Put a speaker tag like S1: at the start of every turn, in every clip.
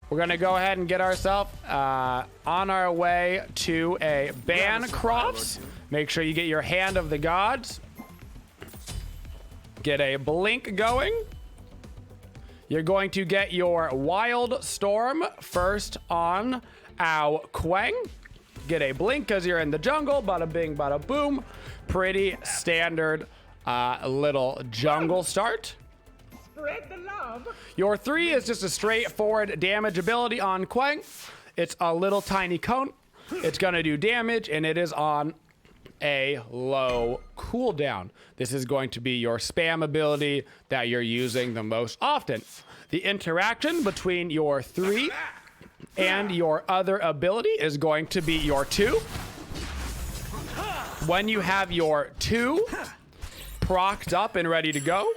S1: We're gonna go ahead and get ourselves on our way to a ban crops. Make sure you get your Hand of the Gods. Get a blink going. You're going to get your Wild Storm first on our Kuang. Get a blink because you're in the jungle. Bada bing, bada boom. Pretty standard little jungle start.
S2: Spread the love.
S1: Your 3 is just a straightforward damage ability on Kuang. It's a little tiny cone. It's gonna do damage, and it is on a low cooldown. This is going to be your spam ability that you're using the most often. The interaction between your 3 and your other ability is going to be your 2. When you have your 2 procced up and ready to go,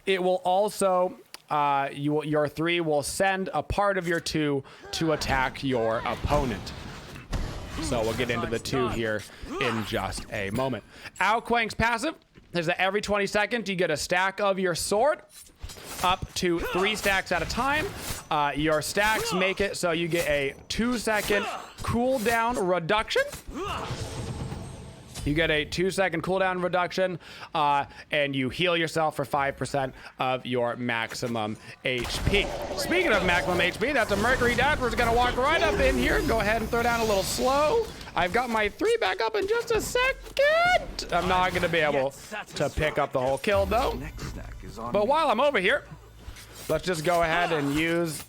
S1: it will also, your 3 will send a part of your 2 to attack your opponent. So we'll get into the 2 here in just a moment. Ao Kuang's passive is that every 20 seconds you get a stack of your sword, up to 3 stacks at a time. Your stacks make it so you get a 2-second cooldown reduction. You get a 2-second cooldown reduction, and you heal yourself for 5% of your maximum HP. Speaking of maximum HP, that's a Mercury dash. We're just gonna walk right up in here. Go ahead and throw down a little slow. I've got my 3 back up in just a second. I'm not gonna be able to pick up the whole kill though. But while I'm over here, let's just go ahead and use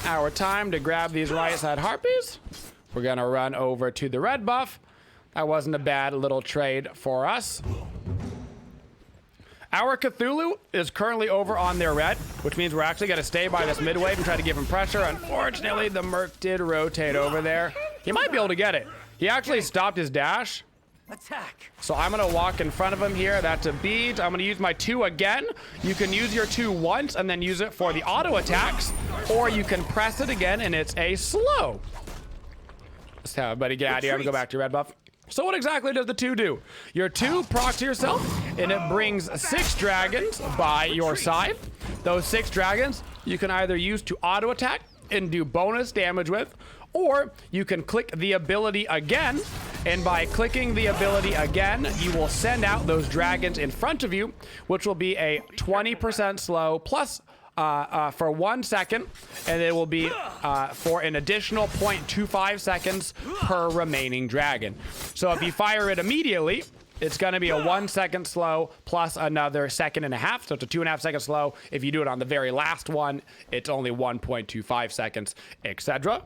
S1: our time to grab these right side harpies. We're gonna run over to the red buff. That wasn't a bad little trade for us. Our Cthulhu is currently over on their red, which means we're actually going to stay by this mid wave and try to give him pressure. Unfortunately, the Merc did rotate over there. He might be able to get it. He actually stopped his dash.
S3: Attack.
S1: So I'm going to walk in front of him here. That's a beat. I'm going to use my 2 again. You can use your 2 once and then use it for the auto attacks, or you can press it again and it's a slow. Let's have everybody get out of here. I'm going to go back to red buff. So what exactly does the 2 do? Your 2 procs yourself, and it brings 6 dragons by your side. Those 6 dragons you can either use to auto attack and do bonus damage with, or you can click the ability again, and by clicking the ability again, you will send out those dragons in front of you, which will be a 20% slow plus for 1 second, and it will be for an additional 0.25 seconds per remaining dragon. So if you fire it immediately, it's going to be a 1 second slow plus another 1.5 seconds. So it's a 2.5 second slow. If you do it on the very last one, it's only 1.25 seconds, etc.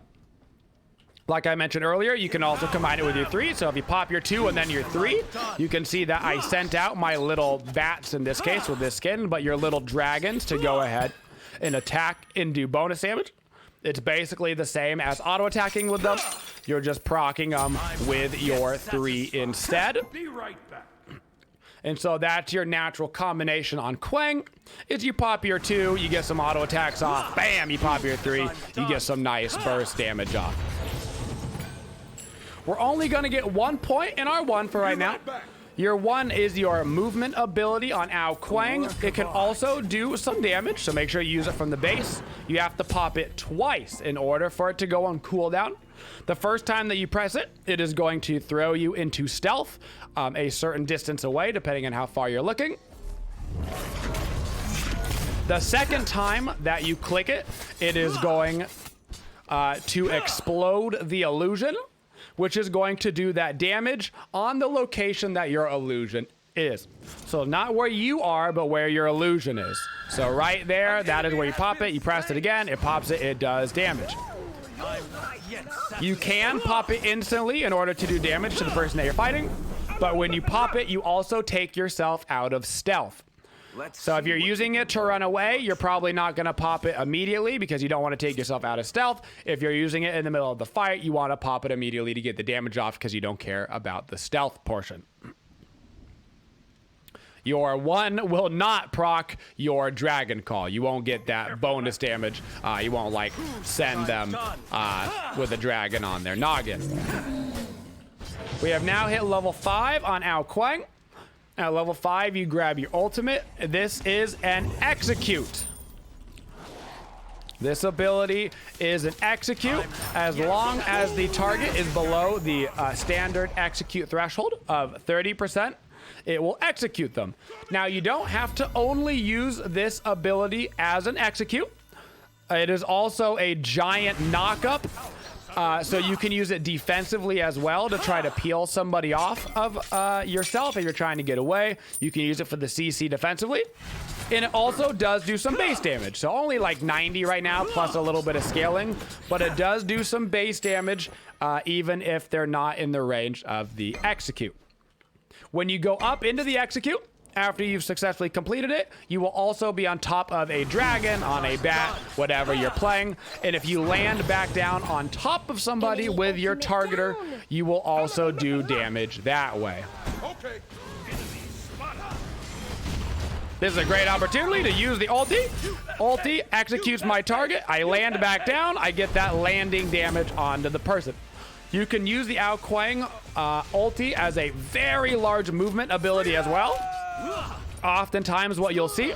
S1: Like I mentioned earlier, you can also combine it with your 3. So if you pop your 2 and then your 3, you can see that I sent out my little bats in this case with this skin, but your little dragons to go ahead and attack and do bonus damage. It's basically the same as auto attacking with them. You're just proccing them with your 3 instead.
S3: Be right back.
S1: And so that's your natural combination on Kuang. Is you pop your 2, you get some auto attacks off. Bam, you pop your 3, you get some nice burst damage off. We're only gonna get 1 point in our 1 for right now. Your 1 is your movement ability on Ao Kuang. It can also do some damage, so make sure you use it from the base. You have to pop it twice in order for it to go on cooldown. The first time that you press it, it is going to throw you into stealth a certain distance away, depending on how far you're looking. The second time that you click it, it is going to explode the illusion, which is going to do that damage on the location that your illusion is. So not where you are, but where your illusion is. So right there, that is where you pop it. You press it again, it pops it, it does damage. You can pop it instantly in order to do damage to the person that you're fighting, but when you pop it, you also take yourself out of stealth. So if you're using it to run away, you're probably not going to pop it immediately because you don't want to take yourself out of stealth. If you're using it in the middle of the fight, you want to pop it immediately to get the damage off because you don't care about the stealth portion. Your 1 will not proc your Dragon Call. You won't get that bonus damage. You won't like send them with a dragon on their noggin. We have now hit level 5 on Kuang. At level 5, you grab your ultimate. This is an execute. This ability is an execute as long as the target is below the standard execute threshold of 30%. It will execute them. Now, you don't have to only use this ability as an execute. It is also a giant knock-up, so you can use it defensively as well to try to peel somebody off of yourself if you're trying to get away. You can use it for the CC defensively. And it also does do some base damage. So only like 90 right now, plus a little bit of scaling. But it does do some base damage, even if they're not in the range of the execute. When you go up into the execute, after you've successfully completed it, you will also be on top of a dragon, on a bat, whatever you're playing. And if you land back down on top of somebody with your targeter, you will also do damage that way.
S3: Okay.
S1: This is a great opportunity to use the ulti. Ulti executes my target. I land back down. I get that landing damage onto the person. You can use the Kuang ulti as a very large movement ability as well. Oftentimes what you'll see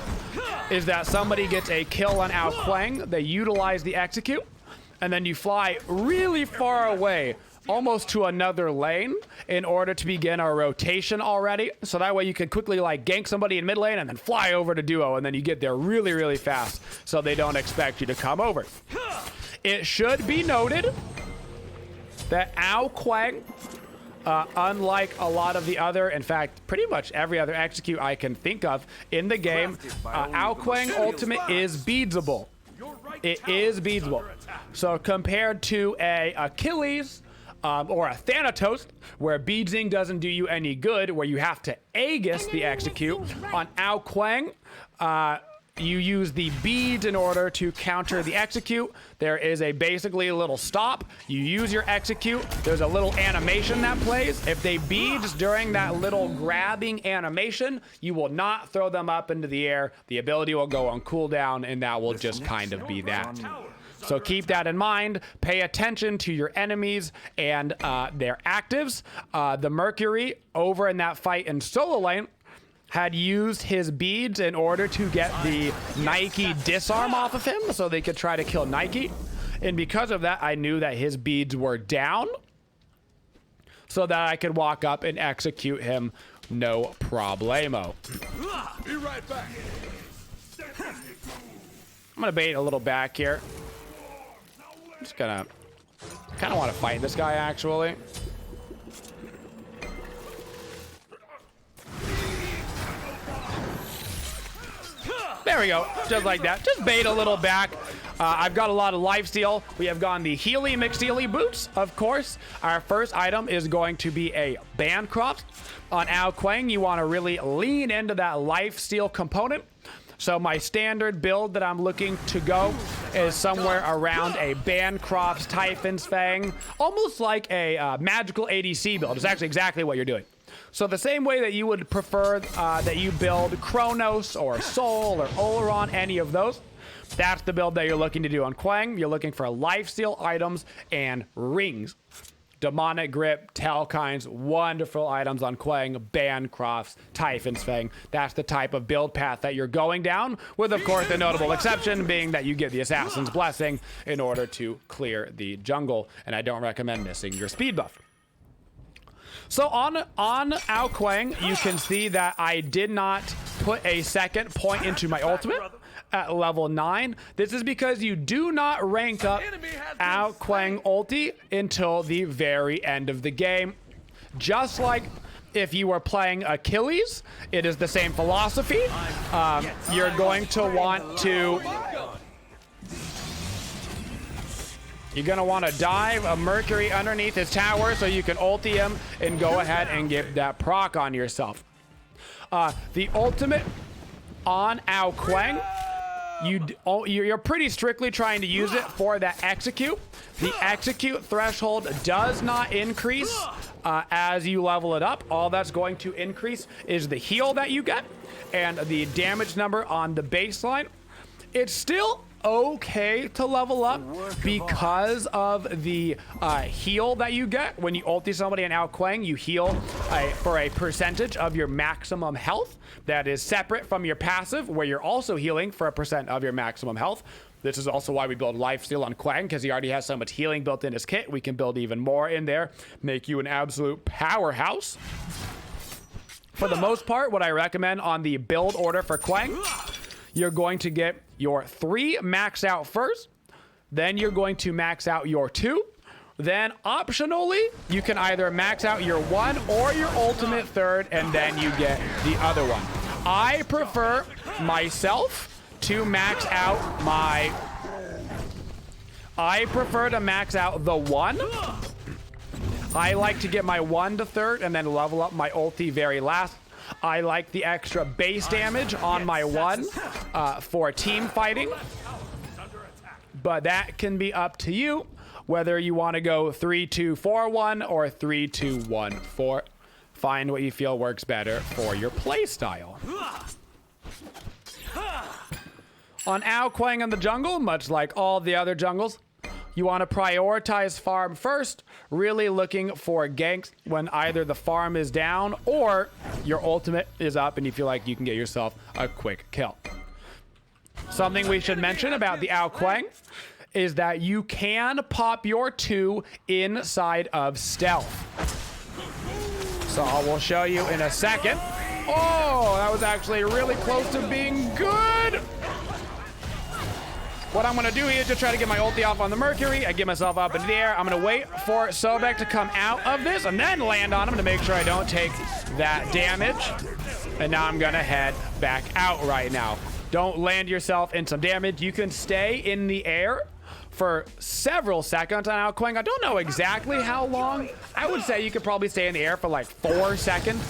S1: is that somebody gets a kill on Kuang. They utilize the execute, and then you fly really far away, almost to another lane, in order to begin a rotation already. So that way you can quickly like gank somebody in mid lane and then fly over to duo, and then you get there really, really fast so they don't expect you to come over. It should be noted that Kuang, unlike a lot of the other, in fact, pretty much every other execute I can think of in the game, Kuang ultimate is beadsable. It is beadsable. So compared to a Achilles or a Thanatos, where beadsing doesn't do you any good, where you have to Aegis the execute, on Kuang, you use the beads in order to counter the execute. There is basically a little stop. You use your execute. There's a little animation that plays. If they beads during that little grabbing animation, you will not throw them up into the air. The ability will go on cooldown, and that will just kind of be that. So keep that in mind. Pay attention to your enemies and their actives. The Mercury over in that fight in solo lane had used his beads in order to get the Nike disarm off of him so they could try to kill Nike. And because of that, I knew that his beads were down so that I could walk up and execute him no problemo.
S3: Be right back.
S1: I'm gonna bait a little back here. I'm just gonna kind of want to fight this guy actually. There we go, just like that. Just bait a little back. I've got a lot of lifesteal. We have gone the Healy McSteely boots, of course. Our first item is going to be a Bancroft. On Kuang, you want to really lean into that lifesteal component. So my standard build that I'm looking to go is somewhere around a Bancroft's Typhon's Fang, almost like a magical ADC build. It's actually exactly what you're doing. So the same way that you would prefer that you build Kronos or Soul or Oleron, any of those, that's the build that you're looking to do on Kuang. You're looking for lifesteal items and rings. Demonic Grip, Telkines, wonderful items on Kuang, Bancroft's, Typhon's Fang. That's the type of build path that you're going down, with, of course, the notable exception being that you get the Assassin's Blessing in order to clear the jungle, and I don't recommend missing your speed buff. So on Kuang, you can see that I did not put a second point into my ultimate at level 9. This is because you do not rank up Kuang ulti until the very end of the game. Just like if you were playing Achilles, it is the same philosophy. You're going to want to... You're going to want to dive a Mercury underneath his tower so you can ulti him and go ahead and get that proc on yourself. The ultimate on Kuang, you're pretty strictly trying to use it for that execute. The execute threshold does not increase as you level it up. All that's going to increase is the heal that you get and the damage number on the baseline. It's still okay to level up because of the heal that you get. When you ulti somebody in Kuang, you heal for a percentage of your maximum health that is separate from your passive, where you're also healing for a percent of your maximum health. This is also why we build lifesteal on Kuang, because he already has so much healing built in his kit. We can build even more in there, make you an absolute powerhouse. For the most part, what I recommend on the build order for Kuang, you're going to get your 3 max out first, then you're going to max out your 2, then optionally you can either max out your 1 or your ultimate 3rd, and then you get the other one. I prefer myself to max out my... I prefer to max out the 1. I like to get my 1 to 3rd and then level up my ulti very last. I like the extra base damage on my 1 for team fighting. But that can be up to you, whether you want to go 3-2-4-1 or 3-2-1-4. Find what you feel works better for your play style. On Kuang in the jungle, much like all the other jungles, you want to prioritize farm first, really looking for ganks when either the farm is down or your ultimate is up and you feel like you can get yourself a quick kill. Something we should mention about the Kuang is that you can pop your 2 inside of stealth. So I will show you in a second. Oh, that was actually really close to being good. What I'm going to do here is just try to get my ulti off on the Mercury. I get myself up in the air. I'm going to wait for Sobek to come out of this and then land on him to make sure I don't take that damage. And now I'm going to head back out right now. Don't land yourself in some damage. You can stay in the air for several seconds on Kuang. I don't know exactly how long. I would say you could probably stay in the air for like 4 seconds,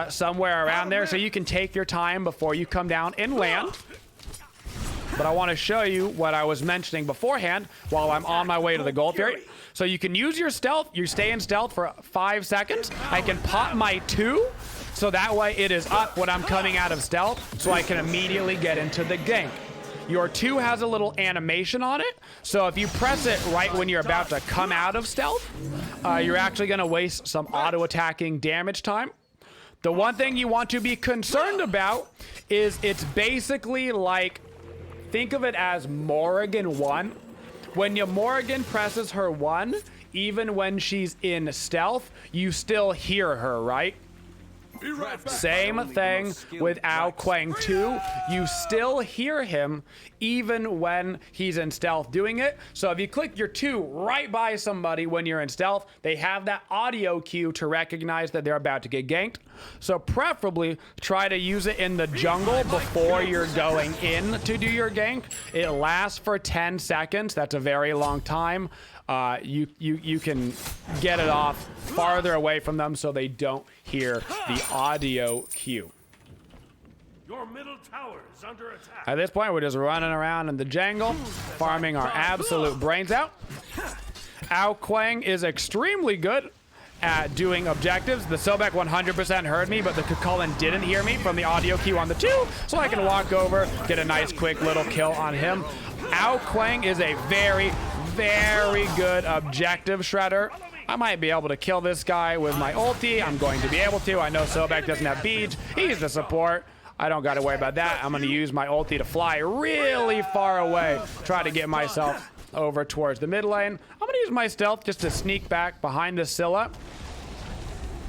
S1: somewhere around there. So you can take your time before you come down and land. But I want to show you what I was mentioning beforehand while I'm on my way to the Gold Fury. So you can use your stealth. You stay in stealth for 5 seconds. I can pop my 2, so that way it is up when I'm coming out of stealth, so I can immediately get into the gank. Your 2 has a little animation on it, so if you press it right when you're about to come out of stealth, you're actually going to waste some auto-attacking damage time. The one thing you want to be concerned about is it's basically like... Think of it as Morrigan 1. When your Morrigan presses her 1, even when she's in stealth, you still hear her, right? Same thing with Kuang 2. You still hear him even when he's in stealth doing it. So if you click your 2 right by somebody when you're in stealth, they have that audio cue to recognize that they're about to get ganked. So preferably try to use it in the jungle before you're going in to do your gank. It lasts for 10 seconds. That's a very long time. You can get it off farther away from them so they don't hear the audio cue.
S3: Your middle tower is under attack.
S1: At this point, we're just running around in the jungle, farming our absolute brains out. Kuang is extremely good at doing objectives. The Sobek 100% heard me, but the Kukulin didn't hear me from the audio cue on the 2, so I can walk over, get a nice quick little kill on him. Kuang is a very, very good objective shredder. I might be able to kill this guy with my ulti. I'm going to be able to. I know Sobek doesn't have beads. He's the support. I don't got to worry about that. I'm going to use my ulti to fly really far away. Try to get myself over towards the mid lane. I'm going to use my stealth just to sneak back behind the Scylla.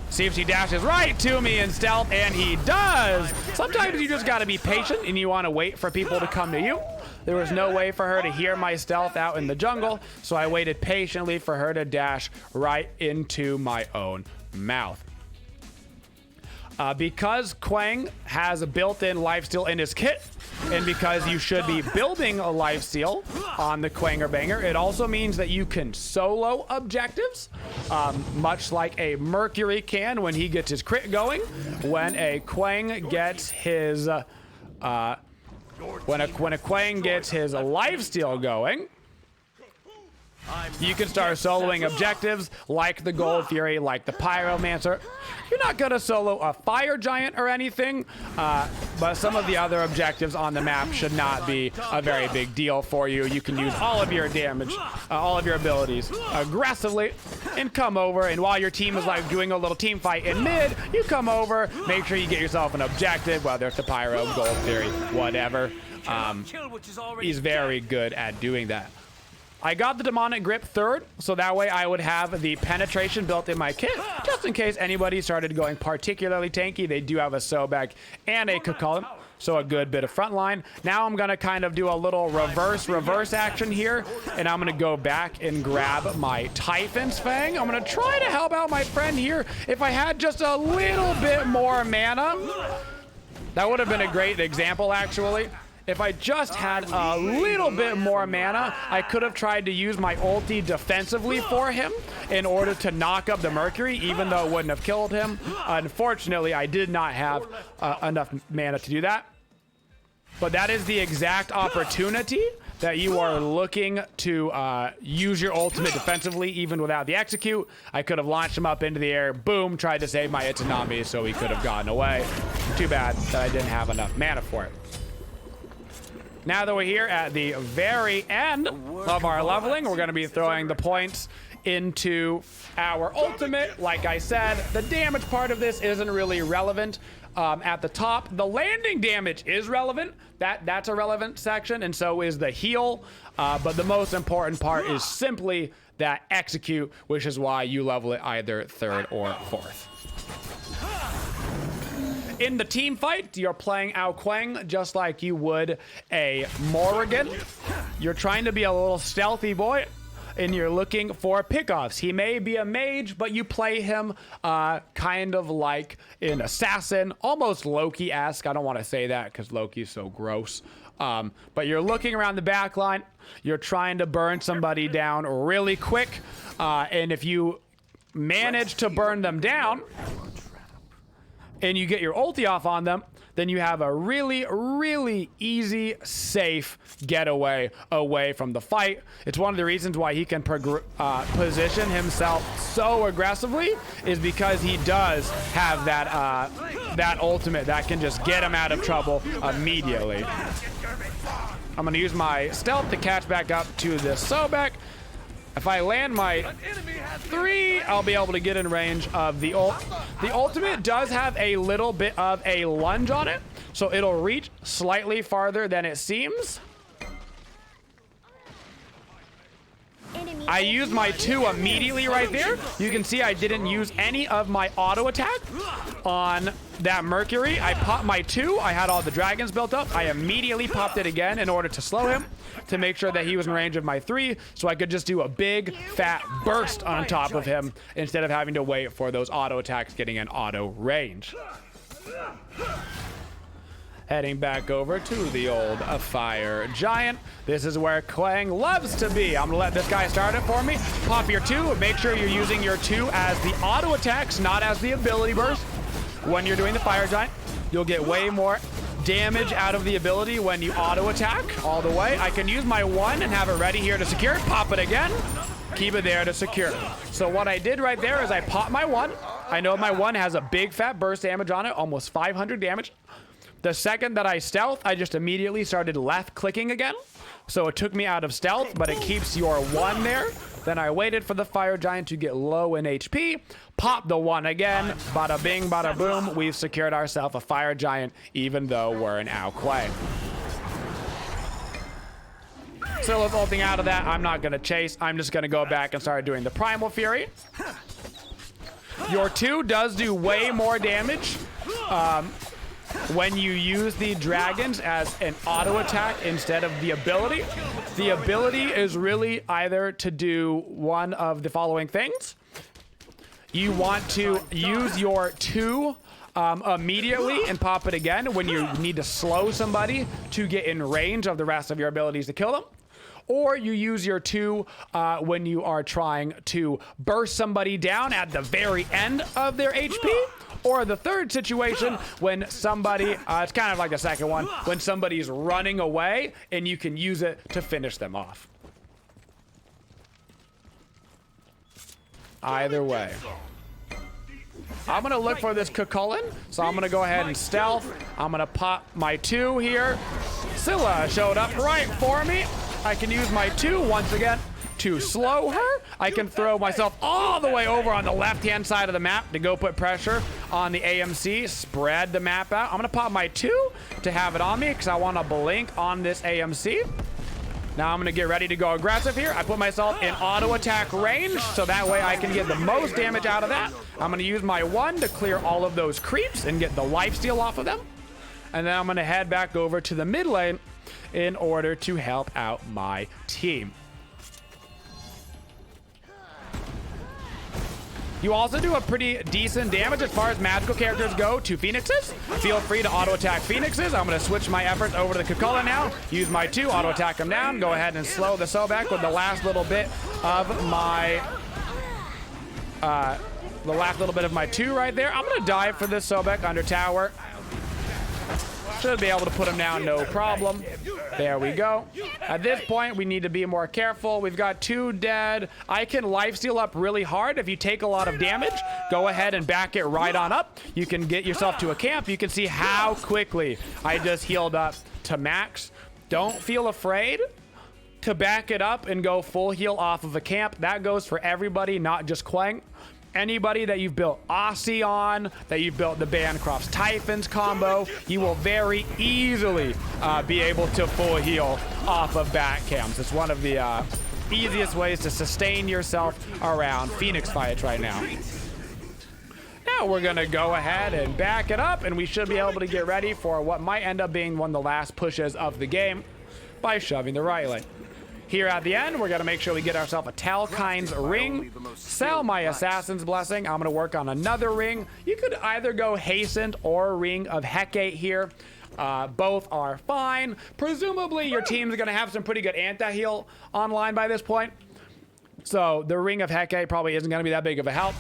S1: See if she dashes right to me in stealth, and he does. Sometimes you just got to be patient and you want to wait for people to come to you. There was no way for her to hear my stealth out in the jungle, so I waited patiently for her to dash right into my own mouth. Because Kuang has a built-in lifesteal in his kit, and because you should be building a lifesteal on the Quanger Banger, it also means that you can solo objectives, much like a Mercury can when he gets his crit going. When a Kuang gets his when a Kuang gets his lifesteal going, you can start soloing objectives like the Gold Fury, like the Pyromancer. You're not gonna solo a Fire Giant or anything. but some of the other objectives on the map should not be a very big deal for you. You can use all of your damage, all of your abilities aggressively and come over, and while your team is like doing a little team fight in mid, you come over, make sure you get yourself an objective, whether it's the Pyro, Gold Theory, whatever. He's very good at doing that. I got the Demonic Grip third, so that way I would have the penetration built in my kit, just in case anybody started going particularly tanky. They do have a Sobek and a Kuang, so a good bit of frontline. Now I'm gonna kind of do a little reverse action here, and I'm gonna go back and grab my Typhon's Fang. I'm gonna try to help out my friend here. If I had just a little bit more mana, that would have been a great example, actually. If I just had a little bit more mana, I could have tried to use my ulti defensively for him in order to knock up the Mercury, even though it wouldn't have killed him. Unfortunately, I did not have enough mana to do that. But that is the exact opportunity that you are looking to use your ultimate defensively, even without the execute. I could have launched him up into the air, boom, tried to save my Itanami so he could have gotten away. Too bad that I didn't have enough mana for it. Now that we're here at the very end of our leveling, we're going to be throwing the points into our ultimate. Like I said, the damage part of this isn't really relevant. At the top, the landing damage is relevant. That's a relevant section, and so is the heal. But the most important part is simply that execute, which is why you level it either third or fourth. In the team fight, you're playing Kuang just like you would a Morrigan. You're trying to be a little stealthy boy, and you're looking for pickoffs. He may be a mage, but you play him kind of like an assassin, almost Loki-esque. I don't want to say that because Loki's so gross. But you're looking around the back line. You're trying to burn somebody down really quick. And if you manage to burn them down, and you get your ulti off on them, then you have a really, really easy, safe getaway away from the fight. It's one of the reasons why he can position himself so aggressively, is because he does have that that ultimate that can just get him out of trouble immediately. I'm gonna use my stealth to catch back up to the Sobek. If I land my 3, I'll be able to get in range of the ult. The ultimate does have a little bit of a lunge on it, so it'll reach slightly farther than it seems. I used my 2 immediately right there. You can see I didn't use any of my auto attack on that Mercury. I popped my 2. I had all the dragons built up. I immediately popped it again in order to slow him, to make sure that he was in range of my 3, so I could just do a big fat burst on top of him instead of having to wait for those auto attacks getting an auto range. Heading back over to the old Fire Giant. This is where Kuang loves to be. I'm gonna let this guy start it for me. Pop your 2. Make sure you're using your 2 as the auto attacks, not as the ability burst. When you're doing the Fire Giant, you'll get way more damage out of the ability when you auto attack all the way. I can use my 1 and have it ready here to secure. Pop it again. Keep it there to secure. So what I did right there is I popped my 1. I know my 1 has a big fat burst damage on it, almost 500 damage. The second that I stealth, I just immediately started left clicking again. So it took me out of stealth, but it keeps your 1 there. Then I waited for the Fire Giant to get low in HP. Pop the 1 again. Bada bing, bada boom. We've secured ourselves a Fire Giant, even though we're an Kuang. Still is ulting out of that. I'm not going to chase. I'm just going to go back and start doing the Primal Fury. Your 2 does do way more damage when you use the dragons as an auto attack instead of the ability. The ability is really either to do one of the following things. You want to use your 2 immediately and pop it again when you need to slow somebody to get in range of the rest of your abilities to kill them. Or you use your 2 when you are trying to burst somebody down at the very end of their HP. Or the third situation, when somebody, it's kind of like the second one, when somebody's running away and you can use it to finish them off. Either way. I'm gonna look for this Kukulin. So I'm gonna go ahead and stealth. I'm gonna pop my 2 here. Scylla showed up right for me. I can use my 2 once again to slow her. I can throw myself all the way over on the left-hand side of the map to go put pressure on the AMC, spread the map out. I'm gonna pop my 2 to have it on me because I want to blink on this AMC. Now I'm gonna get ready to go aggressive here. I put myself in auto attack range so that way I can get the most damage out of that. I'm gonna use my 1 to clear all of those creeps and get the lifesteal off of them. And then I'm gonna head back over to the mid lane in order to help out my team. You also do a pretty decent damage as far as magical characters go to Phoenixes. Feel free to auto-attack Phoenixes. I'm going to switch my efforts over to the Kukulin now. Use my 2, auto-attack him down. Go ahead and slow the Sobek with the last little bit of my... the last little bit of my 2 right there. I'm going to dive for this Sobek under tower. Should be able to put him down, no problem. There we go. At this point, we need to be more careful. We've got 2 dead. I can lifesteal up really hard. If you take a lot of damage, go ahead and back it right on up. You can get yourself to a camp. You can see how quickly I just healed up to max. Don't feel afraid to back it up and go full heal off of a camp. That goes for everybody, not just Kuang. Anybody that you've built Aussie on, that you've built the Bancroft's Typhons combo, you will very easily be able to full heal off of back camps. It's one of the easiest ways to sustain yourself around Phoenix fights right now. Now we're gonna go ahead and back it up, and we should be able to get ready for what might end up being one of the last pushes of the game by shoving the right lane. Here at the end, we're gonna make sure we get ourselves a Talkine's ring, sell my Assassin's Blessing. I'm gonna work on another ring. You could either go Hastened or Ring of Hecate here. Both are fine. Presumably your team's gonna have some pretty good anti-heal online by this point. So the Ring of Hecate probably isn't gonna be that big of a help.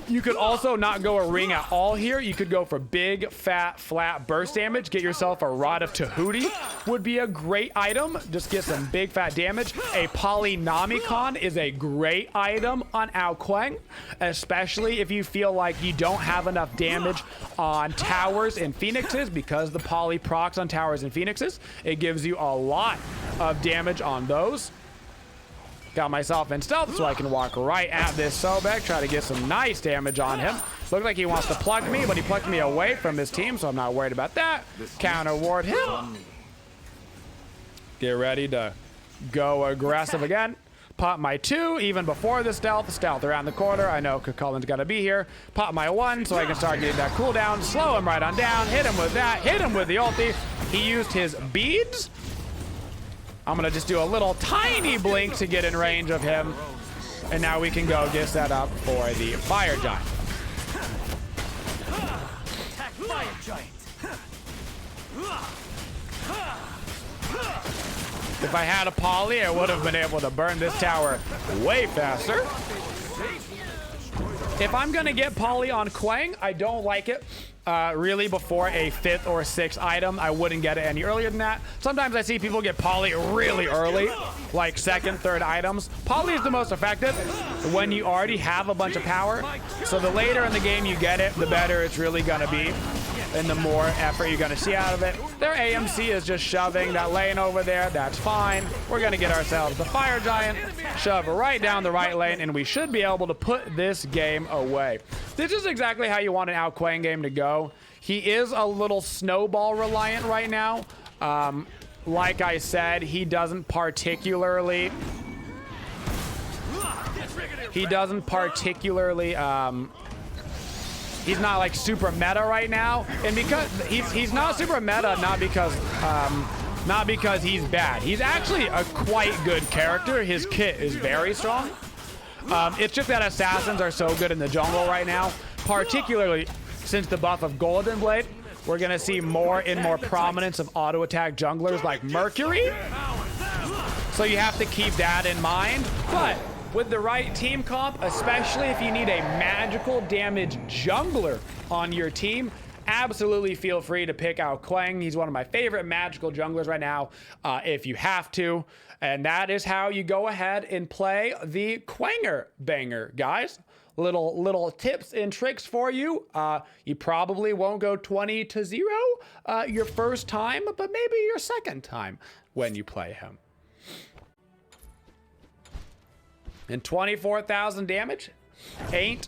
S1: You could also not go a ring at all here. You could go for big, fat, flat burst damage. Get yourself a Rod of Tahuti would be a great item. Just get some big, fat damage. A Polynomicon is a great item on Ao Kuang, especially if you feel like you don't have enough damage on towers and phoenixes, because the poly procs on towers and phoenixes. It gives you a lot of damage on those. Got myself in stealth so I can walk right at this Sobek, try to get some nice damage on him. Looked like he wants to pluck me, but he plucked me away from his team, so I'm not worried about that. Counter ward him. Get ready to go aggressive again. Pop my 2 even before the stealth around the corner. I know Kukulin's got to be here. Pop my 1 so I can start getting that cooldown. Slow him right on down. Hit him with that. Hit him with the ulti. He used his beads. I'm gonna just do a little tiny blink to get in range of him. And now we can go get set up for the Fire Giant.
S4: Attack Fire Giant.
S1: If I had a poly, I would have been able to burn this tower way faster. If I'm gonna get poly on Kuang, I don't like it really before a 5th or 6th item. I wouldn't get it any earlier than that. Sometimes I see people get poly really early, like 2nd, 3rd items. Poly is the most effective when you already have a bunch of power. So the later in the game you get it, the better it's really gonna be, and the more effort you're gonna see out of it. Their AMC is just shoving that lane over there. That's fine. We're gonna get ourselves the Fire Giant, shove right down the right lane, and we should be able to put this game away. This is exactly how you want an Ao Kuang game to go. He is a little snowball reliant right now. Like I said, he doesn't particularly he's not like super meta right now, and because he's not super meta, not because he's bad. He's actually a quite good character. His kit is very strong. It's just that assassins are so good in the jungle right now, particularly since the buff of Golden Blade. We're gonna see more and more prominence of auto attack junglers like Mercury, so you have to keep that in mind. But with the right team comp, especially if you need a magical damage jungler on your team, absolutely feel free to pick out Kuang. He's one of my favorite magical junglers right now, if you have to. And that is how you go ahead and play the Kuanger banger, guys. little tips and tricks for you. You probably won't go 20-0 your first time, but maybe your second time when you play him. And 24,000 damage ain't